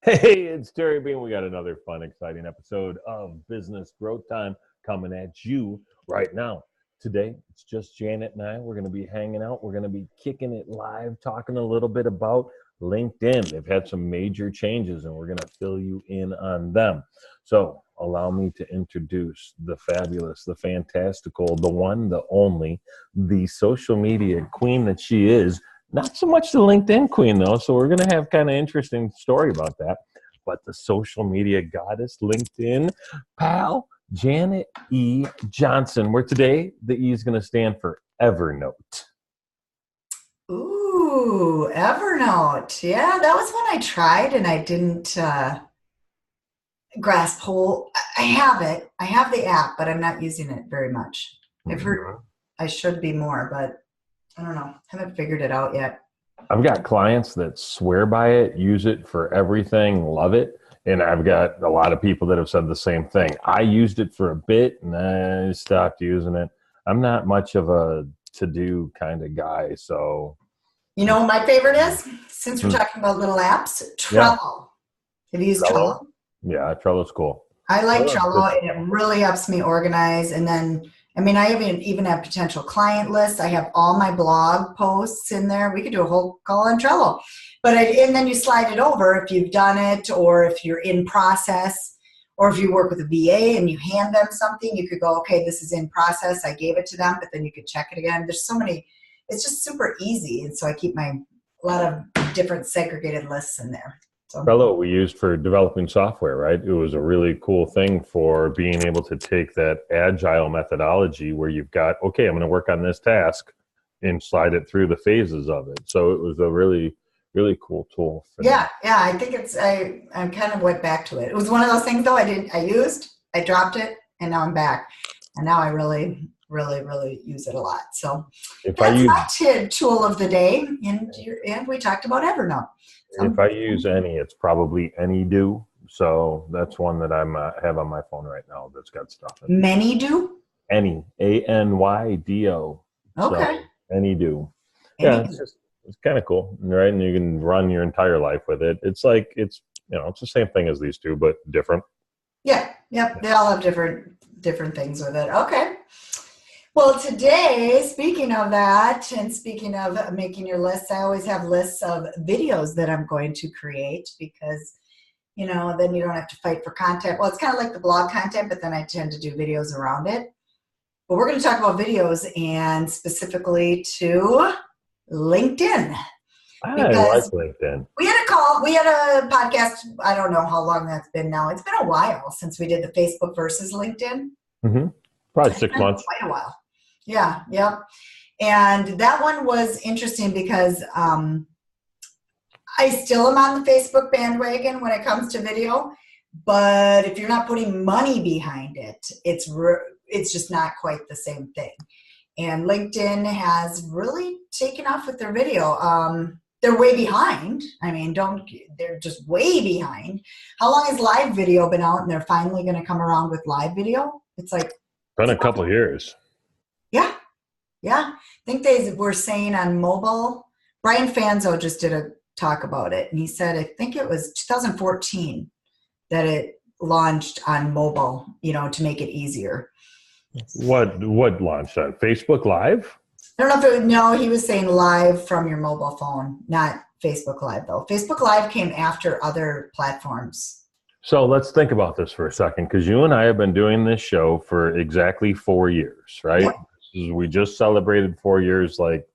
Hey, it's Terry Bean. We got another fun, exciting episode of Business Growth Time coming at you right now. Today, it's just Janet and I. We're going to be hanging out. We're going to be kicking it live, talking a little bit about LinkedIn. They've had some major changes, and we're going to fill you in on them. So allow me to introduce the fabulous, the fantastical, the one, the only, the social media queen that she is. Not so much the LinkedIn queen, though, so we're going to have kind of interesting story about that. But the social media goddess, LinkedIn pal, Janet E. Johnson, where today the E is going to stand for Evernote. Ooh, Evernote. Yeah, that was one I tried and I didn't grasp whole. I have it. I have the app, but I'm not using it very much. I've heard I should be more, but I don't know. Haven't figured it out yet. I've got clients that swear by it, use it for everything, love it. And I've got a lot of people that have said the same thing. I used it for a bit and I stopped using it. I'm not much of a to-do kind of guy, so. You know what my favorite is? Since we're talking about little apps, Trello. Yeah. Have you used Trello? Yeah, Trello's cool. I like Trello, and it really helps me organize. And then, I even have potential client lists. I have all my blog posts in there. We could do a whole call on Trello. And then you slide it over if you've done it, or if you're in process, or if you work with a VA and you hand them something, you could go, okay, this is in process. I gave it to them, but then you could check it again. There's so many. It's just super easy. And so I keep a lot of different segregated lists in there. So. Trello we used for developing software, right? It was a really cool thing for being able to take that agile methodology where you've got, okay, I'm going to work on this task and slide it through the phases of it. So it was a really, really cool tool. Yeah. I think I kind of went back to it. It was one of those things though I dropped it, and now I'm back. And now I really use it a lot. So that's my tool of the day. And we talked about Evernote. So, if I use any, it's probably AnyDo. So that's one that I have on my phone right now that's got stuff in it. ManyDo? Any, ANYDO. Okay. So, AnyDo. Yeah, it's kind of cool, right? And you can run your entire life with it. It's the same thing as these two, but different. Yeah. Yep. They all have different things with it. Okay. Well, today, speaking of that, and speaking of making your lists, I always have lists of videos that I'm going to create because, then you don't have to fight for content. Well, it's kind of like the blog content, but then I tend to do videos around it. But we're going to talk about videos and specifically to LinkedIn. I like LinkedIn. We had a podcast, I don't know how long that's been now. It's been a while since we did the Facebook versus LinkedIn. Mm-hmm. Probably 6 months. Quite a while. Yeah. Yep. And that one was interesting because I still am on the Facebook bandwagon when it comes to video, but if you're not putting money behind it, it's just not quite the same thing. And LinkedIn has really taken off with their video. They're way behind. They're just way behind. How long has live video been out, and they're finally going to come around with live video? It's like been a couple of years. Yeah. I think they were saying on mobile. Brian Fanzo just did a talk about it, and he said I think it was 2014 that it launched on mobile, to make it easier. What launched on Facebook Live? I don't know if he was saying live from your mobile phone, not Facebook Live though. Facebook Live came after other platforms. So let's think about this for a second, because you and I have been doing this show for exactly 4 years, right? Yep. We just celebrated 4 years like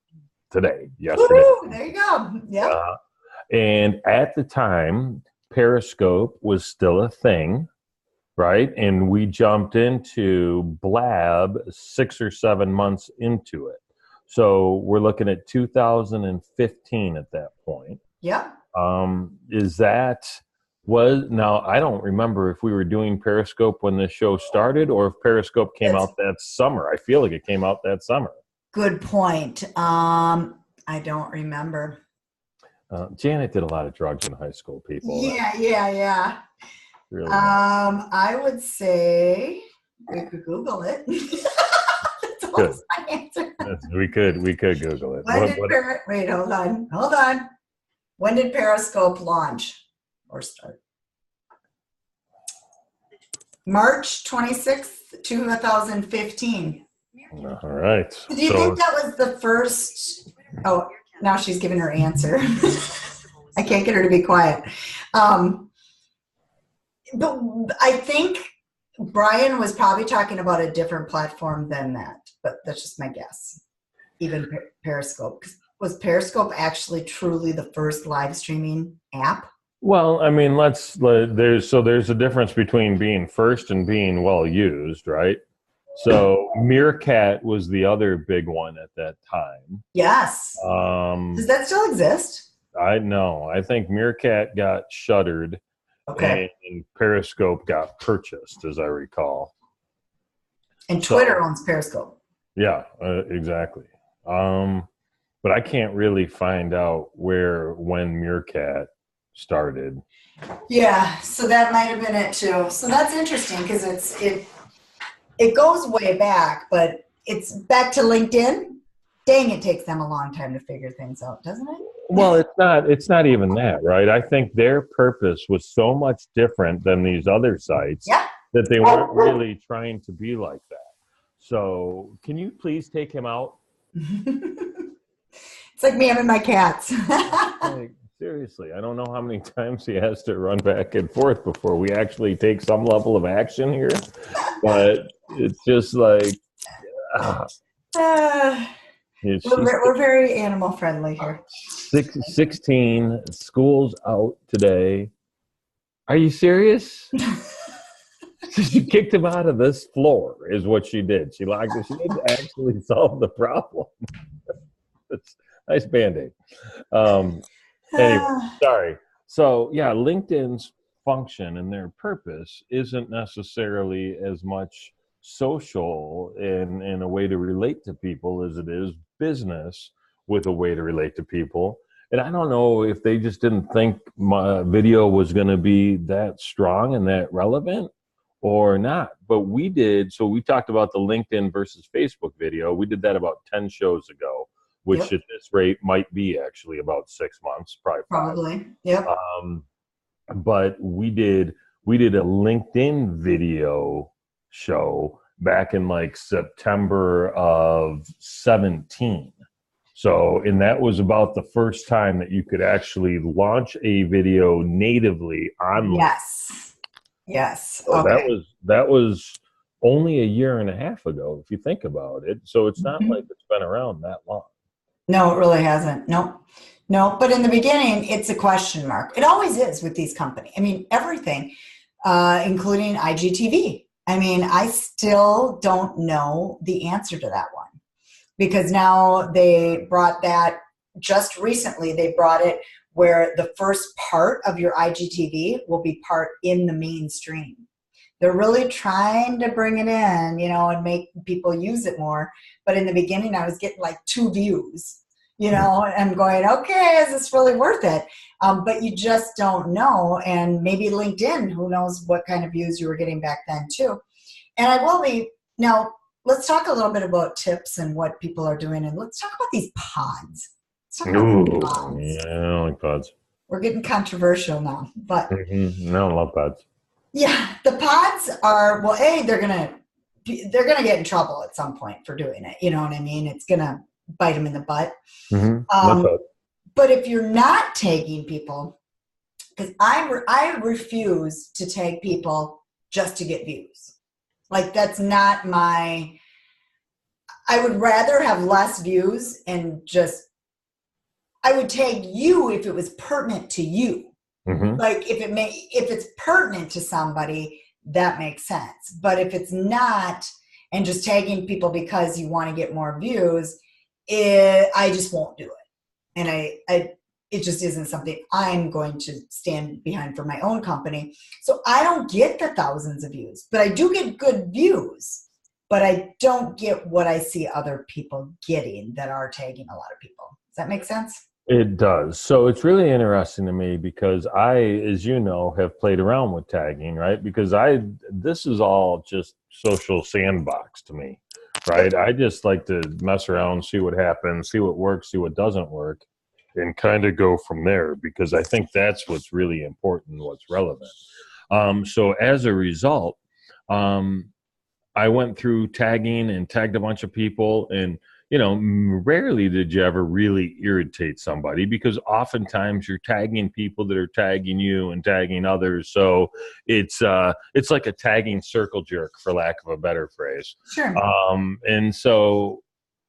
today, yesterday. Woo-hoo, there you go. Yeah. And at the time, Periscope was still a thing, right? And we jumped into Blab 6 or 7 months into it. So we're looking at 2015 at that point. Yeah. Now, I don't remember if we were doing Periscope when this show started or if Periscope came out that summer. I feel like it came out that summer. Good point. I don't remember. Janet did a lot of drugs in high school, people. Yeah. Really I would say we could Google it. Good. My answer. We could Google it. Wait, hold on. When did Periscope launch? course start? March 26th, 2015. All right. Do you think that was the first? Oh, now she's giving her answer. I can't get her to be quiet. But I think Brian was probably talking about a different platform than that, but that's just my guess. Even Periscope. Was Periscope actually truly the first live streaming app? Well, I mean, there's a difference between being first and being well used, right? So Meerkat was the other big one at that time. Yes. Does that still exist? I know. I think Meerkat got shuttered. Okay. And Periscope got purchased, as I recall. And Twitter owns Periscope. Yeah, exactly. But I can't really find out when Meerkat started. Yeah, so that might have been it too. So that's interesting because it goes way back, but it's back to LinkedIn. Dang, it takes them a long time to figure things out, doesn't it? Well, it's not even that, right? I think their purpose was so much different than these other sites that they weren't really trying to be like that. So can you please take him out? It's like me and my cats. Like, seriously, I don't know how many times he has to run back and forth before we actually take some level of action here. But it's just like... we're very animal friendly here. 16, school's out today. Are you serious? She kicked him out of this floor is what she did. She locked it. She didn't actually solve the problem. It's nice Band-Aid. Anyway, sorry. So yeah, LinkedIn's function and their purpose isn't necessarily as much social in a way to relate to people as it is business with a way to relate to people. And I don't know if they just didn't think my video was going to be that strong and that relevant or not. But we did. So we talked about the LinkedIn versus Facebook video. We did that about 10 shows ago, which at this rate might be actually about 6 months, probably. Yep. But we did a LinkedIn video show back in like September of 17. So, and that was about the first time that you could actually launch a video natively online. Yes. So that was only a year and a half ago, if you think about it. So it's not like it's been around that long. No, it really hasn't. No. But in the beginning, it's a question mark. It always is with these companies. I mean, everything, including IGTV. I mean, I still don't know the answer to that one because now they brought that just recently. They brought it where the first part of your IGTV will be part in the mainstream. They're really trying to bring it in, and make people use it more. But in the beginning, I was getting like 2 views, and I'm going, okay, is this really worth it? But you just don't know. And maybe LinkedIn, who knows what kind of views you were getting back then too. And I will be, now let's talk a little bit about tips and what people are doing. And let's talk about these pods. Pods. Yeah, I don't like pods. We're getting controversial now, but no, I love pods. Yeah, the pods are, well, they're gonna get in trouble at some point for doing it. You know what I mean? It's gonna bite them in the butt. But if you're not tagging people, because I refuse to tag people just to get views. Like that's not I would rather have less views and I would tag you if it was pertinent to you. Like if it's pertinent to somebody, that makes sense. But if it's not, and just tagging people because you want to get more views, I just won't do it. And it just isn't something I'm going to stand behind for my own company. So I don't get the thousands of views, but I do get good views. But I don't get what I see other people getting that are tagging a lot of people. Does that make sense? It does. So it's really interesting to me because I, as you know, have played around with tagging, right? Because this is all just social sandbox to me, right? I just like to mess around, see what happens, see what works, see what doesn't work. and kind of go from there, because I think that's what's really important, what's relevant. So as a result, I went through tagging and tagged a bunch of people, and rarely did you ever really irritate somebody, because oftentimes you're tagging people that are tagging you and tagging others. So it's like a tagging circle jerk, for lack of a better phrase. Sure. And so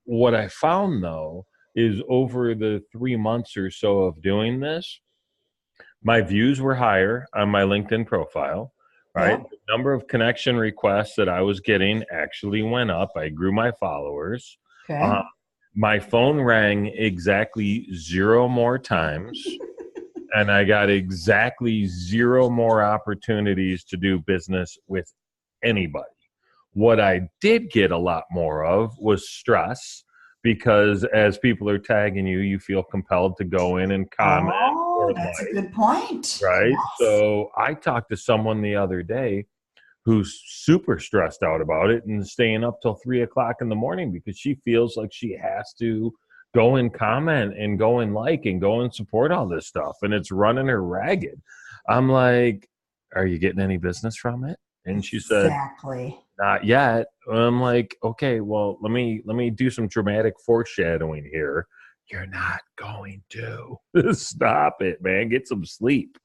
what I found, though, is over the 3 months or so of doing this, my views were higher on my LinkedIn profile, right? Yeah. The number of connection requests that I was getting actually went up. I grew my followers. Okay. My phone rang exactly 0 more times, and I got exactly 0 more opportunities to do business with anybody. What I did get a lot more of was stress, because as people are tagging you, you feel compelled to go in and comment. Oh, that's a good point. Right. Yes. So I talked to someone the other day who's super stressed out about it and staying up till 3 o'clock in the morning, because she feels like she has to go and comment and go and like and go and support all this stuff, and it's running her ragged. I'm like, are you getting any business from it? And she said, exactly. not yet. I'm like, okay, well, let me do some dramatic foreshadowing here. You're not going to. Stop it, man. Get some sleep.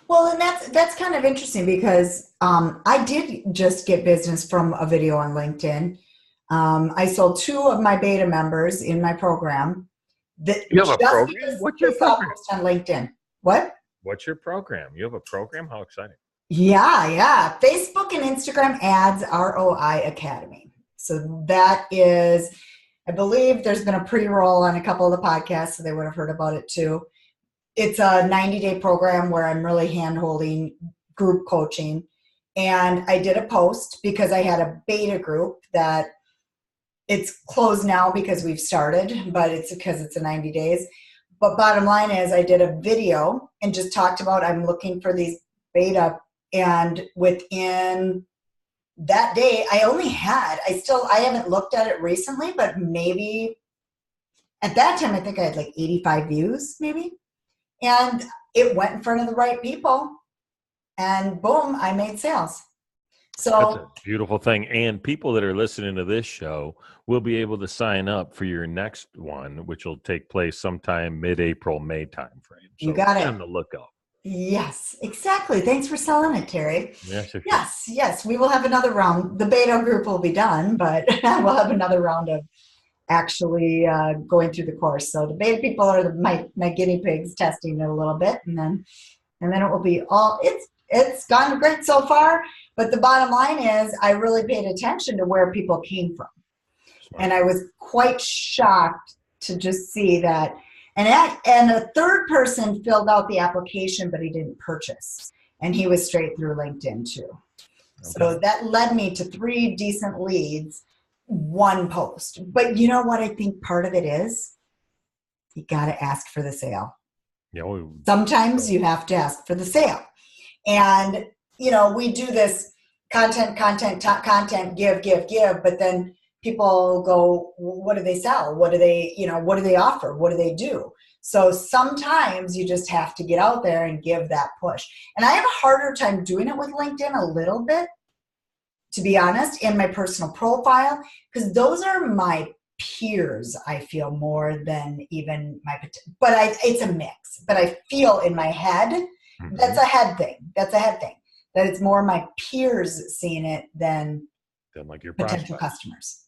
Well, and that's kind of interesting, because I did just get business from a video on LinkedIn. I sold 2 of my beta members in my program. You have a program? What's your program? On LinkedIn. What? What's your program? You have a program? How exciting. Yeah. Facebook and Instagram ads, ROI Academy. So that is, I believe there's been a pre-roll on a couple of the podcasts, so they would have heard about it too. It's a 90-day program where I'm really hand-holding, group coaching. And I did a post because I had a beta group that it's closed now because we've started, but it's because it's a 90 days. But bottom line is, I did a video and just talked about I'm looking for these beta. And within that day, I haven't looked at it recently, but maybe at that time, I think I had like 85 views, maybe. And it went in front of the right people, and boom, I made sales. So that's a beautiful thing. And people that are listening to this show will be able to sign up for your next one, which will take place sometime mid-April, May timeframe. So you got it. On the lookout. Yes, exactly. Thanks for selling it, Terry. Yes. Yes. We will have another round. The beta group will be done, but we'll have another round of actually going through the course. So the beta people are my guinea pigs, testing it a little bit, and then it will be all. It's gone great so far. But the bottom line is, I really paid attention to where people came from, and I was quite shocked to just see that. And a third person filled out the application, but he didn't purchase. And he was straight through LinkedIn too. Okay. So that led me to 3 decent leads, 1 post. But you know what I think part of it is? You got to ask for the sale. Sometimes you have to ask for the sale. And, we do this content, give, but then people go, what do they sell? What do they offer? What do they do? So sometimes you just have to get out there and give that push. And I have a harder time doing it with LinkedIn a little bit, to be honest, in my personal profile, because those are my peers, I feel, more than even but it's a mix. But I feel in my head, that's a head thing. That it's more my peers seeing it than like your potential customers.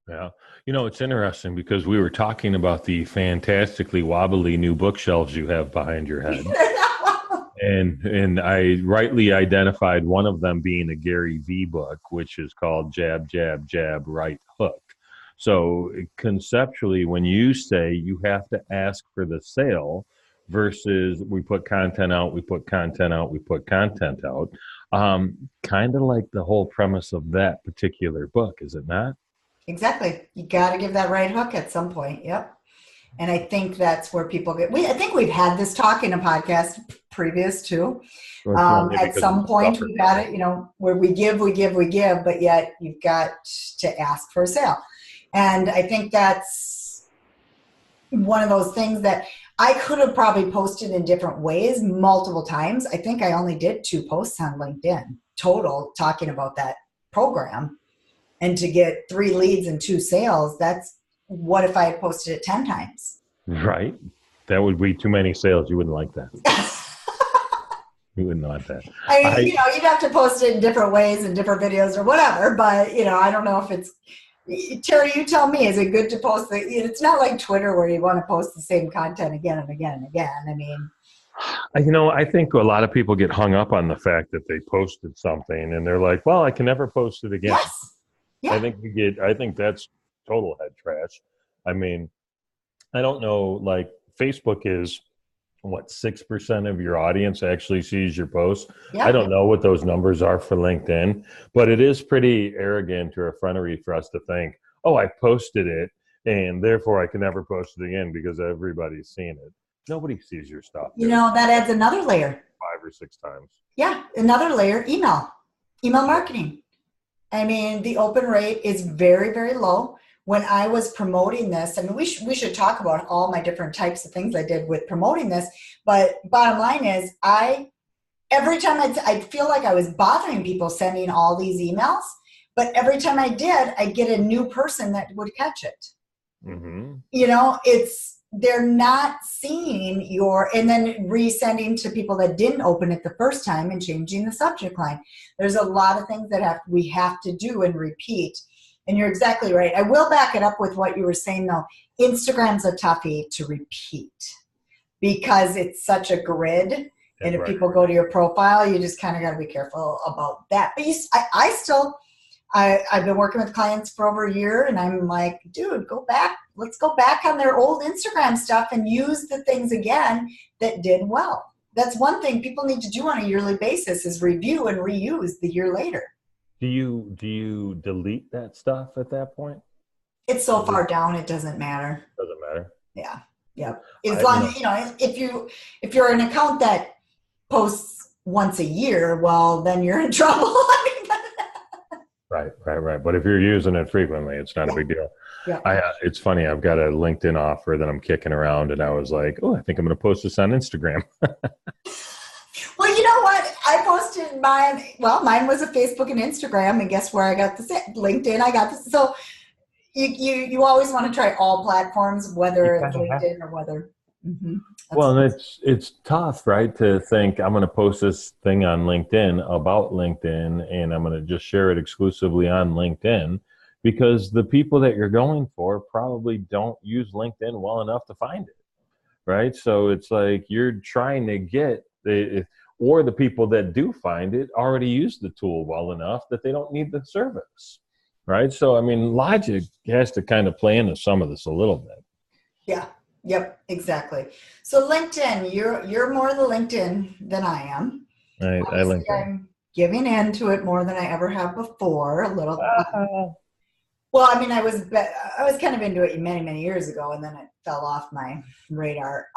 Yeah. It's interesting because we were talking about the fantastically wobbly new bookshelves you have behind your head. And I rightly identified one of them being a Gary V book, which is called Jab, Jab, Jab, Right Hook. So conceptually, when you say you have to ask for the sale versus we put content out, we put content out, kind of like the whole premise of that particular book, is it not? Exactly. You got to give that right hook at some point. Yep. And I think that's where people I think we've had this talk in a podcast previous too. At some point we've had it, where we give, but yet you've got to ask for a sale. And I think that's one of those things that I could have probably posted in different ways multiple times. I think I only did 2 posts on LinkedIn total talking about that program. And to get 3 leads and 2 sales, that's what if I had posted it 10 times? Right. That would be too many sales. You wouldn't like that. You wouldn't want that. I mean, you'd have to post it in different ways and different videos or whatever, but, I don't know if it's, Terry, you tell me, is it good to post it's not like Twitter where you want to post the same content again and again and again. I mean, I think a lot of people get hung up on the fact that they posted something and they're like, well, I can never post it again. Yes. Yeah. I think that's total head trash. I mean, I don't know, like Facebook is what 6% of your audience actually sees your posts. Yeah. I don't know what those numbers are for LinkedIn, but it is pretty arrogant or effrontery for us to think, oh, I posted it and therefore I can never post it again because everybody's seen it. Nobody sees your stuff. That adds another layer. 5 or 6 times. Yeah, another layer, email marketing. I mean, the open rate is very, very low. When I was promoting this, I mean, we should talk about all my different types of things I did with promoting this. But bottom line is, every time I'd feel like I was bothering people sending all these emails, but every time I did, I'd get a new person that would catch it. Mm-hmm. They're not seeing and then resending to people that didn't open it the first time and changing the subject line. There's a lot of things that we have to do and repeat. And you're exactly right. I will back it up with what you were saying, though. Instagram's a toughie to repeat because it's such a grid. And if people go to your profile, you just kind of got to be careful about that. But I've been working with clients for over a year, and I'm like, dude, go back. Let's go back on their old Instagram stuff and use the things again that did well. That's one thing people need to do on a yearly basis is review and reuse the year later. Do you delete that stuff at that point? It's so far down, it doesn't matter. Doesn't matter. Yeah. Yep. As long as, if you're an account that posts once a year, well, then you're in trouble. Right. But if you're using it frequently, it's not a big deal. Yeah. It's funny. I've got a LinkedIn offer that I'm kicking around, and I was like, oh, I think I'm going to post this on Instagram. Well, you know what? I posted mine. Well, mine was a Facebook and Instagram, and guess where I got this? LinkedIn. I got this. So you always want to try all platforms, whether it's LinkedIn or whether. Mm-hmm. Well, and it's tough, right, to think I'm going to post this thing on LinkedIn about LinkedIn, and I'm going to just share it exclusively on LinkedIn, because the people that you're going for probably don't use LinkedIn well enough to find it, right? So it's like you're trying to get or the people that do find it already use the tool well enough that they don't need the service, right? So, I mean, logic has to kind of play into some of this a little bit. Yeah. Yep, exactly. So LinkedIn, you're more the LinkedIn than I am. I LinkedIn. I'm giving in to it more than I ever have before. A little. Well, I mean, I was kind of into it many, many years ago, and then it fell off my radar.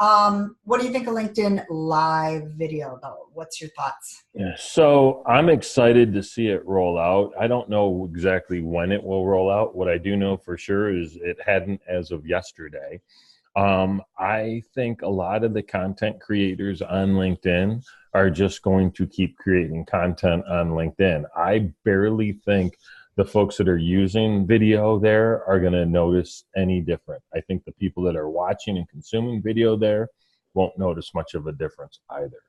What do you think of LinkedIn live video, though? What's your thoughts? Yeah, so I'm excited to see it roll out. I don't know exactly when it will roll out. What I do know for sure is it hadn't as of yesterday. I think a lot of the content creators on LinkedIn are just going to keep creating content on LinkedIn. I barely think the folks that are using video there are going to notice any different. I think the people that are watching and consuming video there won't notice much of a difference either.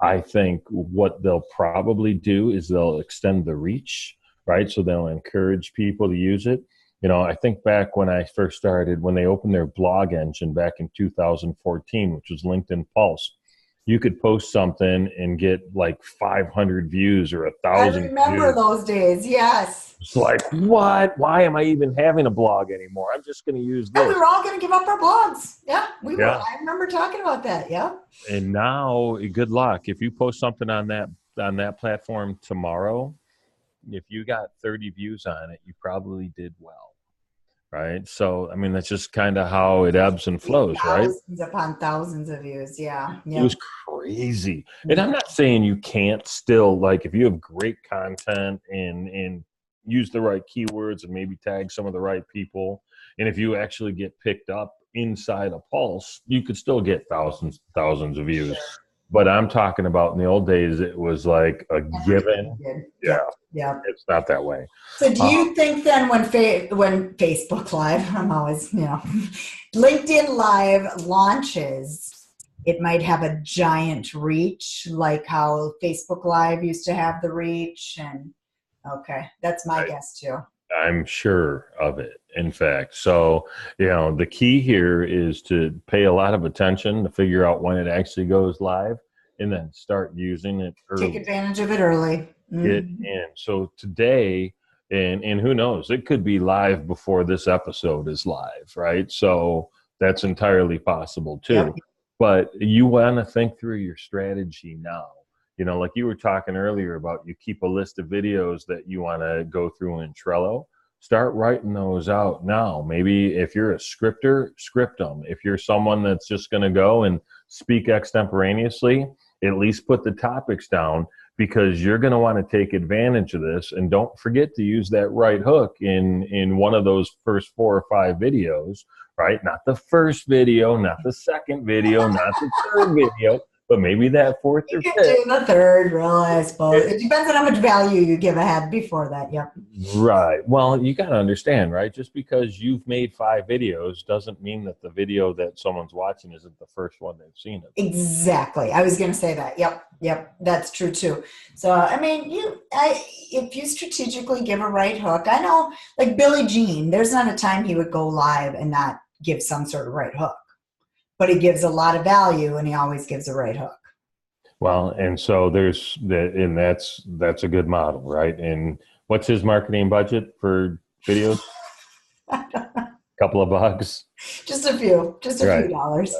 I think what they'll probably do is they'll extend the reach, right? So they'll encourage people to use it. I think back when I first started, when they opened their blog engine back in 2014, which was LinkedIn Pulse, you could post something and get like 500 views or 1,000 views. I remember those days, yes. It's like, what? Why am I even having a blog anymore? I'm just going to use this. And we were all going to give up our blogs. Yeah, we were. I remember talking about that, yeah. And now, good luck. If you post something on that platform tomorrow, if you got 30 views on it, you probably did well. Right. So, I mean, that's just kind of how it ebbs and flows, right? Thousands upon thousands of views. Yeah. It was crazy. And I'm not saying you can't still, like, if you have great content and use the right keywords and maybe tag some of the right people, and if you actually get picked up inside a pulse, you could still get thousands of views. Sure. But I'm talking about in the old days, it was like a given. Yeah, Yeah. it's not that way. So do you think then when Facebook Live, I'm always, LinkedIn Live launches, it might have a giant reach, like how Facebook Live used to have the reach? And okay, that's my guess too. I'm sure of it, in fact. So, the key here is to pay a lot of attention to figure out when it actually goes live and then start using it early. Take advantage of it early. Get in. So today, and who knows, it could be live before this episode is live, right? So that's entirely possible too. Yep. But you want to think through your strategy now. Like you were talking earlier about, you keep a list of videos that you want to go through in Trello. Start writing those out now. Maybe if you're a scripter, script them. If you're someone that's just going to go and speak extemporaneously, at least put the topics down, because you're going to want to take advantage of this. And don't forget to use that right hook in one of those first 4 or 5 videos, right? Not the first video, not the second video, not the third video, but maybe that 4th or 5th. You can do the 3rd, really, I suppose. It depends on how much value you give ahead before that, yep. Right. Well, you got to understand, right? Just because you've made 5 videos doesn't mean that the video that someone's watching isn't the first one they've seen it. Exactly. I was going to say that. Yep. That's true too. So, I mean, if you strategically give a right hook, I know, like Billie Jean, there's not a time he would go live and not give some sort of right hook. But he gives a lot of value, and he always gives a right hook. Well, and so there's that, and that's a good model, right? And what's his marketing budget for videos? Couple of bucks. Just a few dollars.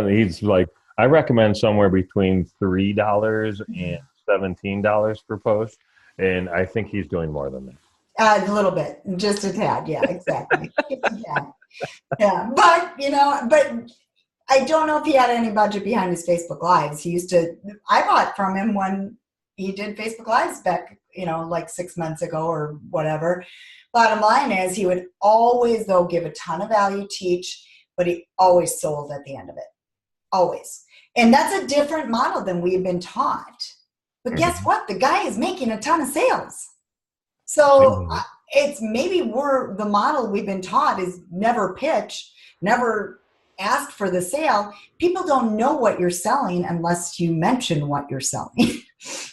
He's like, I recommend somewhere between $3 and $17 per post, and I think he's doing more than that. A little bit, just a tad. Yeah, exactly. Yeah, but I don't know if he had any budget behind his Facebook Lives. I bought from him when he did Facebook Lives back, like 6 months ago or whatever. Bottom line is, he would always, though, give a ton of value, teach, but he always sold at the end of it. Always. And that's a different model than we've been taught. But guess what? The guy is making a ton of sales. So it's maybe the model we've been taught is never pitch, never ask for the sale. People don't know what you're selling unless you mention what you're selling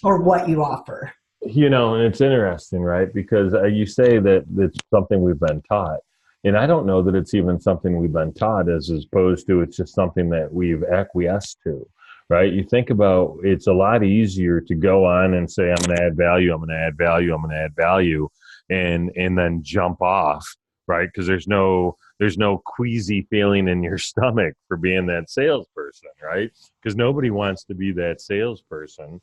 or what you offer. And it's interesting, right? Because you say that it's something we've been taught. And I don't know that it's even something we've been taught as opposed to it's just something that we've acquiesced to, right? You think about, it's a lot easier to go on and say, I'm going to add value, I'm going to add value, I'm going to add value, and then jump off, right? Because there's no queasy feeling in your stomach for being that salesperson, right? Because nobody wants to be that salesperson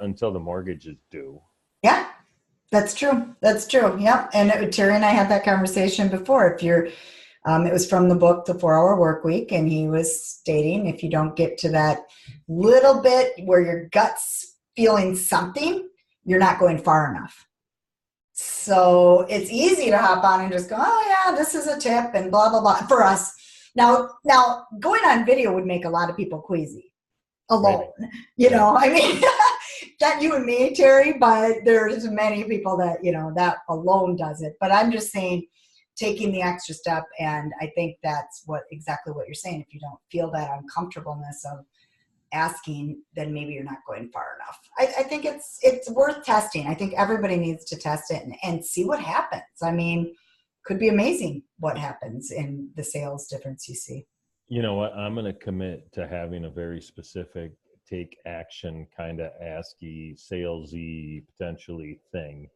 until the mortgage is due. Yeah, that's true. Yep. And Terry and I had that conversation before. It was from the book, The 4-Hour Workweek, and he was stating, if you don't get to that little bit where your gut's feeling something, you're not going far enough. So it's easy to hop on and just go, oh yeah, this is a tip and blah, blah, blah for us. Now going on video would make a lot of people queasy alone, I mean, not you and me, Terry, but there's many people that, that alone does it. But I'm just saying, taking the extra step. And I think that's exactly what you're saying. If you don't feel that uncomfortableness of asking, then maybe you're not going far enough. I think it's worth testing. I think everybody needs to test it and see what happens. I mean, could be amazing what happens in the sales difference you see. You know what? I'm going to commit to having a very specific take action kind of asky, salesy, potentially thing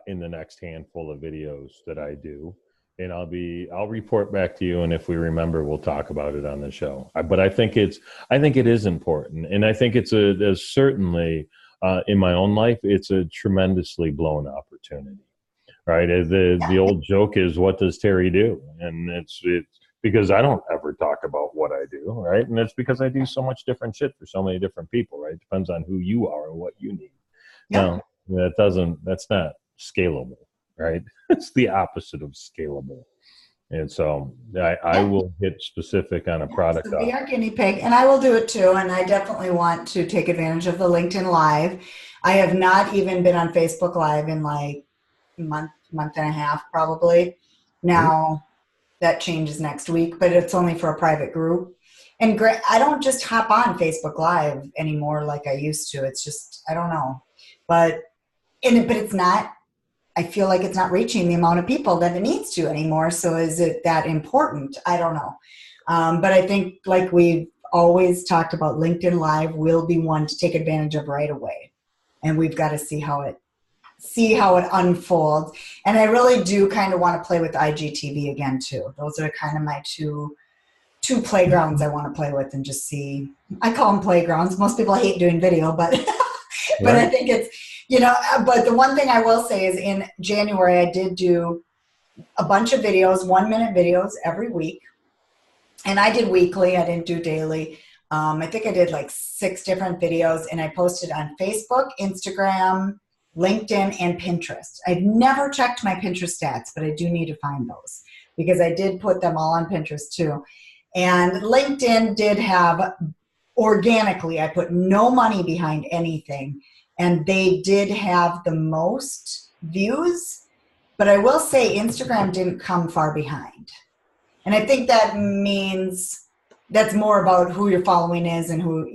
in the next handful of videos that I do. And I'll report back to you. And if we remember, we'll talk about it on the show. But I think it is important. And I think it's certainly in my own life, it's a tremendously blown opportunity, right? The old joke is, what does Terry do? And it's because I don't ever talk about what I do, right? And it's because I do so much different shit for so many different people, right? It depends on who you are and what you need. Yeah. Now, that's not scalable, right? It's the opposite of scalable. And so I will hit specific on a product. So be our guinea pig, and I will do it too. And I definitely want to take advantage of the LinkedIn Live. I have not even been on Facebook Live in like month and a half probably. Now that changes next week, but it's only for a private group. And I don't just hop on Facebook Live anymore like I used to. It's just, I don't know. But it's not, I feel like it's not reaching the amount of people that it needs to anymore. So is it that important? I don't know. But I think, like we've always talked about, LinkedIn Live will be one to take advantage of right away. And we've got to see how it unfolds. And I really do kind of want to play with IGTV again too. Those are kind of my two playgrounds I want to play with and just see. I call them playgrounds. Most people hate doing video, but but I think it's, but the one thing I will say is in January, I did do a bunch of videos, 1-minute videos every week. And I did weekly. I didn't do daily. I think I did like 6 different videos, and I posted on Facebook, Instagram, LinkedIn, and Pinterest. I've never checked my Pinterest stats, but I do need to find those because I did put them all on Pinterest too. And LinkedIn did have, organically, I put no money behind anything, and they did have the most views. But I will say Instagram didn't come far behind. And I think that means that's more about who your following is and who,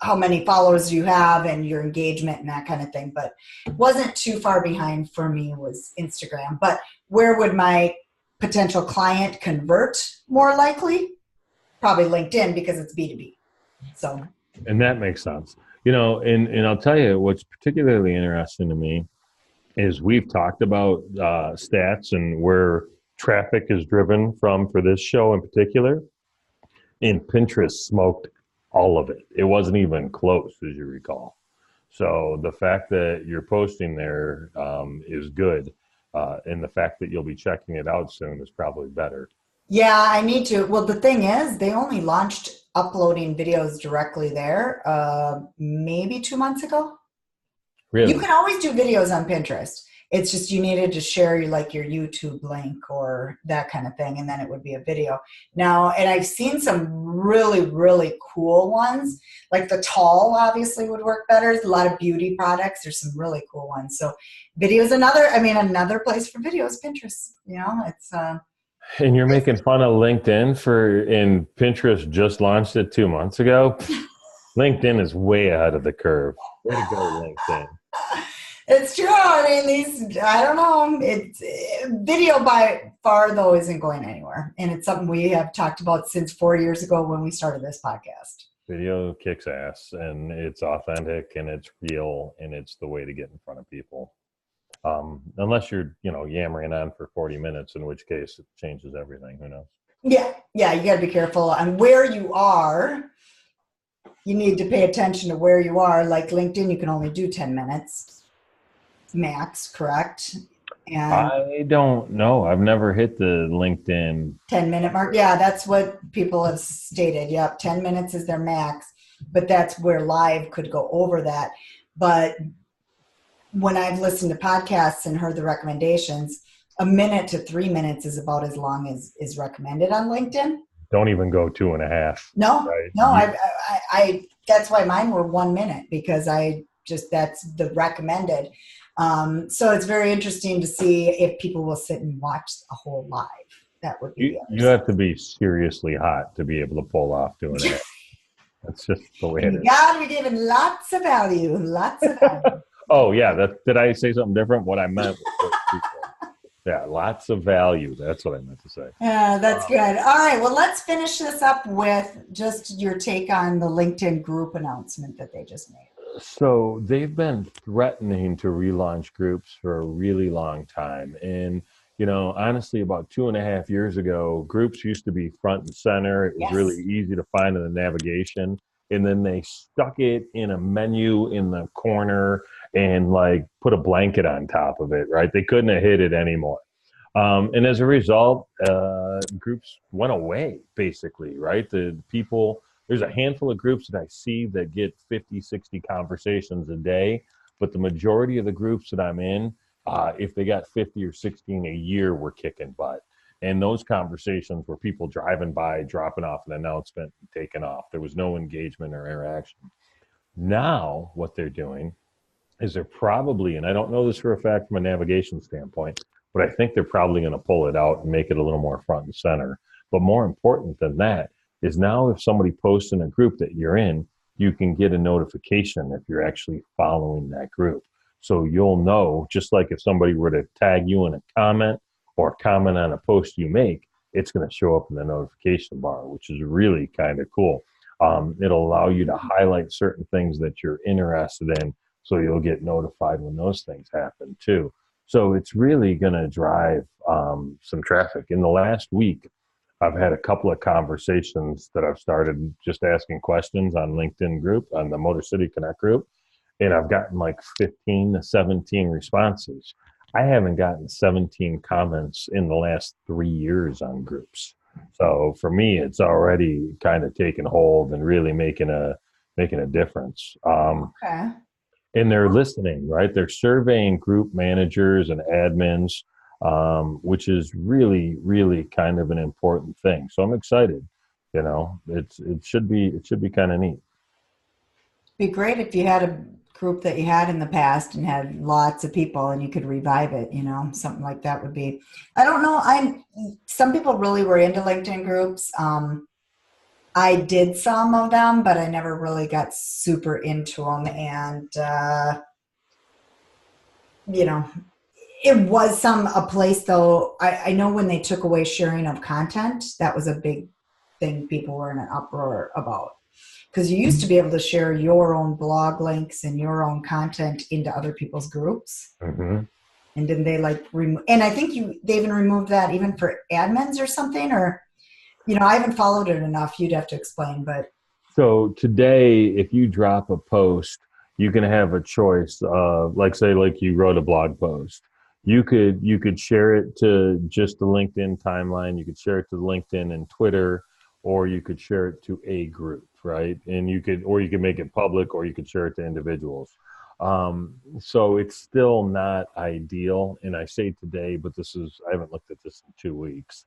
how many followers you have and your engagement and that kind of thing. But it wasn't too far behind for me was Instagram. But where would my potential client convert more likely? Probably LinkedIn because it's B2B. So. And that makes sense. And I'll tell you what's particularly interesting to me is we've talked about stats and where traffic is driven from for this show in particular. And Pinterest smoked all of it. It wasn't even close, as you recall. So the fact that you're posting there is good. And the fact that you'll be checking it out soon is probably better. Yeah, I need to. Well, the thing is, they only launched uploading videos directly there maybe 2 months ago. Really? You can always do videos on Pinterest. It's just you needed to share your YouTube link or that kind of thing, and then it would be a video. Now, and I've seen some really, really cool ones. Like the tall obviously would work better. There's a lot of beauty products. There's some really cool ones. So video is another place for videos, Pinterest. It's and you're making fun of LinkedIn and Pinterest just launched it 2 months ago. LinkedIn is way ahead of the curve. Way to go, LinkedIn. It's true. I don't know. It's video by far though isn't going anywhere, and it's something we have talked about since 4 years ago when we started this podcast. Video kicks ass, and it's authentic, and it's real, and it's the way to get in front of people. Unless you're, yammering on for 40 minutes, in which case it changes everything. Who knows? Yeah, you got to be careful on where you are. You need to pay attention to where you are. Like LinkedIn, you can only do 10 minutes max, correct? And I don't know. I've never hit the LinkedIn 10-minute mark. Yeah, that's what people have stated. Yep, 10 minutes is their max, but that's where live could go over that. But when I've listened to podcasts and heard the recommendations, 1 minute to 3 minutes is about as long as is recommended on LinkedIn. Don't even go 2.5. No, right? No, I that's why mine were 1 minute because that's the recommended. So it's very interesting to see if people will sit and watch a whole live. That would be you have to be seriously hot to be able to pull off doing that. That's just the way it is. God, we're giving lots of value. Oh yeah, did I say something different? What I meant was yeah, lots of value. That's what I meant to say. Yeah, that's good. All right, well, let's finish this up with just your take on the LinkedIn group announcement that they just made. So they've been threatening to relaunch groups for a really long time. And, honestly, about 2.5 years ago, groups used to be front and center. It was really easy to find in the navigation. And then they stuck it in a menu in the corner and put a blanket on top of it, right? They couldn't have hid it anymore. And as a result, groups went away, basically, right? There's a handful of groups that I see that get 50, 60 conversations a day, but the majority of the groups that I'm in, if they got 50 or 60 in a year, we're kicking butt. And those conversations were people driving by, dropping off an announcement, and taking off. There was no engagement or interaction. Now, what they're doing is they're probably, and I don't know this for a fact from a navigation standpoint, but I think they're probably going to pull it out and make it a little more front and center. But more important than that is now if somebody posts in a group that you're in, you can get a notification if you're actually following that group. So you'll know, just like if somebody were to tag you in a comment or comment on a post you make, it's going to show up in the notification bar, which is really kind of cool. It'll allow you to highlight certain things that you're interested in, so you'll get notified when those things happen too. So it's really going to drive some traffic. In the last week, I've had a couple of conversations that I've started just asking questions on LinkedIn group, on the Motor City Connect group, and I've gotten like 15 to 17 responses. I haven't gotten 17 comments in the last 3 years on groups. So for me, it's already kind of taken hold and really making a difference. Okay. And they're listening, right? They're surveying group managers and admins, which is really, really kind of an important thing. So I'm excited. You know, it should be kind of neat. Be great if you had a group that you had in the past and had lots of people and you could revive it, you know, something like that would be, I don't know. Some people really were into LinkedIn groups. I did some of them, but I never really got super into them. And, you know, it was a place though. I know when they took away sharing of content, that was a big thing people were in an uproar about. Because you used to be able to share your own blog links and your own content into other people's groups. Mm-hmm. And didn't they and I think they even removed that even for admins or something, or, you know, I haven't followed it enough. You'd have to explain, but. So today, if you drop a post, you can have a choice of, like you wrote a blog post. You could share it to just the LinkedIn timeline. You could share it to LinkedIn and Twitter, or you could share it to a group, right? And you could make it public, or you could share it to individuals. So it's still not ideal. And I say today, but I haven't looked at this in 2 weeks.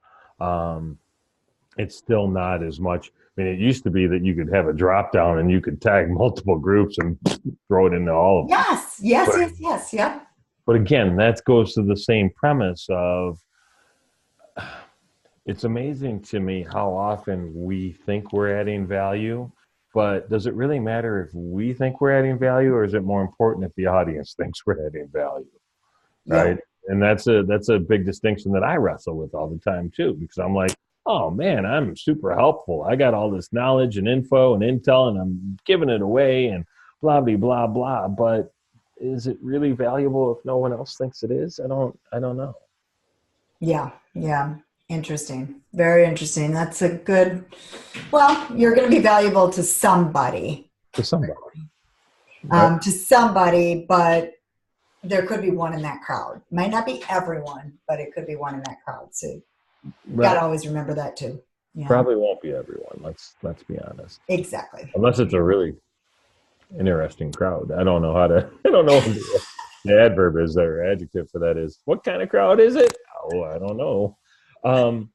It's still not as much. I mean, it used to be that you could have a drop down and you could tag multiple groups and throw it into all of them. Yes. Yeah. But again, that goes to the same premise of, it's amazing to me how often we think we're adding value, but does it really matter if we think we're adding value, or is it more important if the audience thinks we're adding value, right? Yeah. And that's a big distinction that I wrestle with all the time too, because I'm like, oh man, I'm super helpful. I got all this knowledge and info and intel, and I'm giving it away and blah, blah, blah, blah. But is it really valuable if no one else thinks it is? I don't know. Yeah. Interesting. Very interesting. That's a good, well, you're going to be valuable to somebody. Right. To somebody, but there could be one in that crowd. Might not be everyone, but it could be one in that crowd. So you got to always remember that too. Yeah. Probably won't be everyone. Let's be honest. Exactly. Unless it's a really interesting crowd. I don't know what the adverb is there, or adjective for that is. What kind of crowd is it? Oh, I don't know. Good.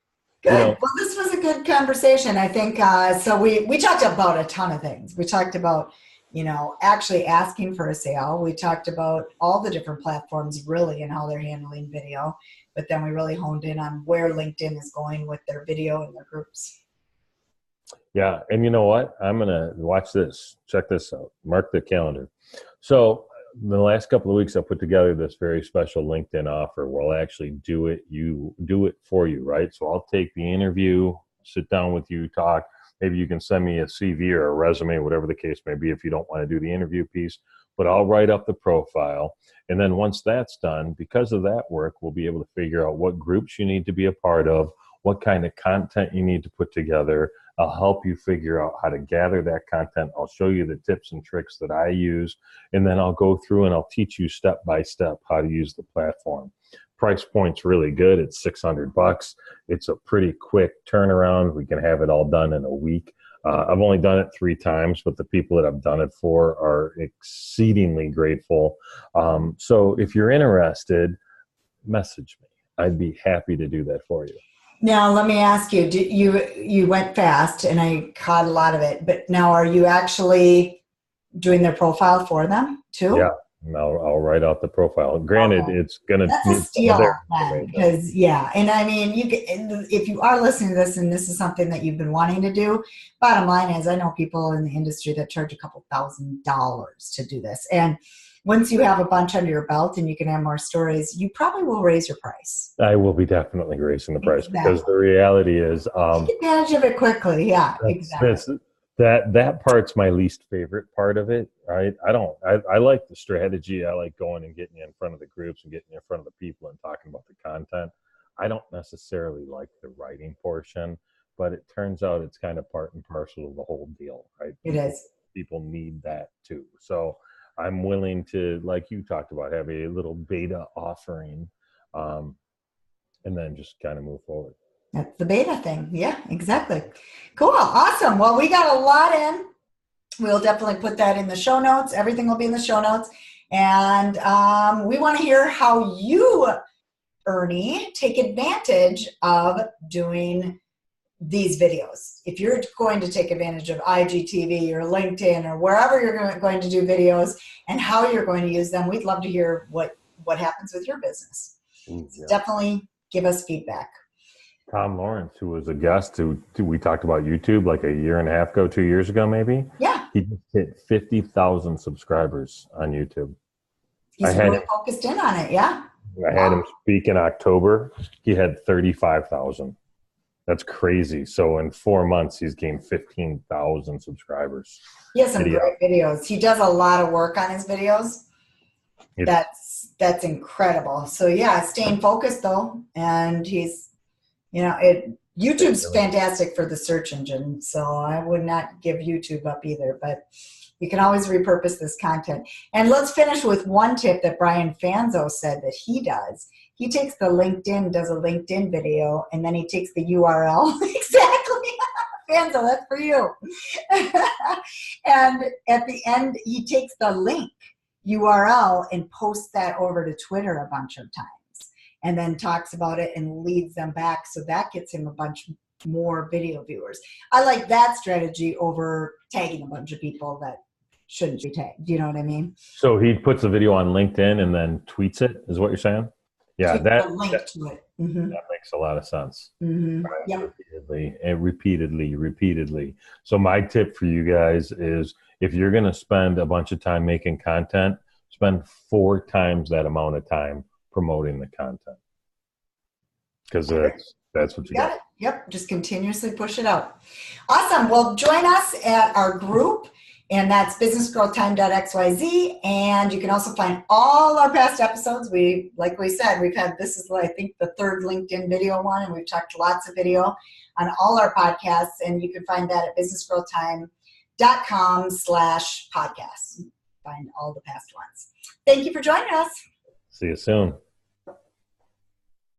You know, well, this was a good conversation. I think so. We talked about a ton of things. We talked about, you know, actually asking for a sale. We talked about all the different platforms really and how they're handling video. But then we really honed in on where LinkedIn is going with their video and their groups. Yeah. And you know what? I'm going to watch this. Check this out. Mark the calendar. So the last couple of weeks, I put together this very special LinkedIn offer where I'll actually do it for you, right? So I'll take the interview, sit down with you, talk. Maybe you can send me a CV or a resume, whatever the case may be, if you don't want to do the interview piece. But I'll write up the profile. And then once that's done, because of that work, we'll be able to figure out what groups you need to be a part of, what kind of content you need to put together. I'll help you figure out how to gather that content. I'll show you the tips and tricks that I use. And then I'll go through and I'll teach you step by step how to use the platform. Price point's really good. It's $600. It's a pretty quick turnaround. We can have it all done in a week. I've only done it 3 times, but the people that I've done it for are exceedingly grateful. So if you're interested, message me. I'd be happy to do that for you. Now, let me ask you, you went fast and I caught a lot of it, but now are you actually doing their profile for them too? Yeah, and I'll write out the profile. Granted, Okay. it's going to That's a need some of steal their then, information. because yeah, and I mean, if you are listening to this and this is something that you've been wanting to do, bottom line is I know people in the industry that charge a couple $1,000s to do this, and once you have a bunch under your belt and you can have more stories, you probably will raise your price. I will be definitely raising the price because Exactly. the reality is, Take advantage of it quickly. Yeah, exactly. that's that part's my least favorite part of it, right? I like the strategy. I like going and getting you in front of the groups and getting you in front of the people and talking about the content. I don't necessarily like the writing portion, but it turns out it's kind of part and parcel of the whole deal, right? It is. People need that too. So I'm willing to, like you talked about, have a little beta offering, um, and then just kind of move forward. That's the beta thing. Yeah, exactly. Cool. Awesome. Well, we got a lot in. We'll definitely put that in the show notes. Everything will be in the show notes. And we want to hear how you, Ernie, take advantage of doing these videos. If you're going to take advantage of IGTV or LinkedIn or wherever you're going to do videos and how you're going to use them, we'd love to hear what happens with your business. So Yeah. definitely give us feedback. Tom Lawrence, who was a guest who we talked about YouTube like a year and a half ago, 2 years ago, maybe. Yeah. He just hit 50,000 subscribers on YouTube. He's really focused in on it. Yeah. I had him speak in October. He had 35,000. That's crazy. So in 4 months, he's gained 15,000 subscribers. He has some great videos. He does a lot of work on his videos. That's incredible. So yeah, staying focused though, and he's, YouTube's fantastic for the search engine, so I would not give YouTube up either, but you can always repurpose this content. And let's finish with one tip that Brian Fanzo said that he does. He takes does a LinkedIn video, and then he takes the URL. Exactly. Fanzo, that's for you. And at the end, he takes the link URL and posts that over to Twitter a bunch of times, and then talks about it and leads them back. So that gets him a bunch more video viewers. I like that strategy over tagging a bunch of people that shouldn't be tagged. Do you know what I mean? So he puts the video on LinkedIn and then tweets it, is what you're saying? Yeah, that makes a lot of sense. Mm-hmm. Right? Yep. Repeatedly. So my tip for you guys is, if you're going to spend a bunch of time making content, spend 4 times that amount of time promoting the content, because that's what you got. Yep. Just continuously push it out. Awesome. Well, join us at our group, and that's businessgrowthtime.xyz. And you can also find all our past episodes. Like we said, this is, I think, the 3rd LinkedIn video one, and we've talked lots of video on all our podcasts. And you can find that at businessgrowthtime.com/podcasts. Find all the past ones. Thank you for joining us. See you soon.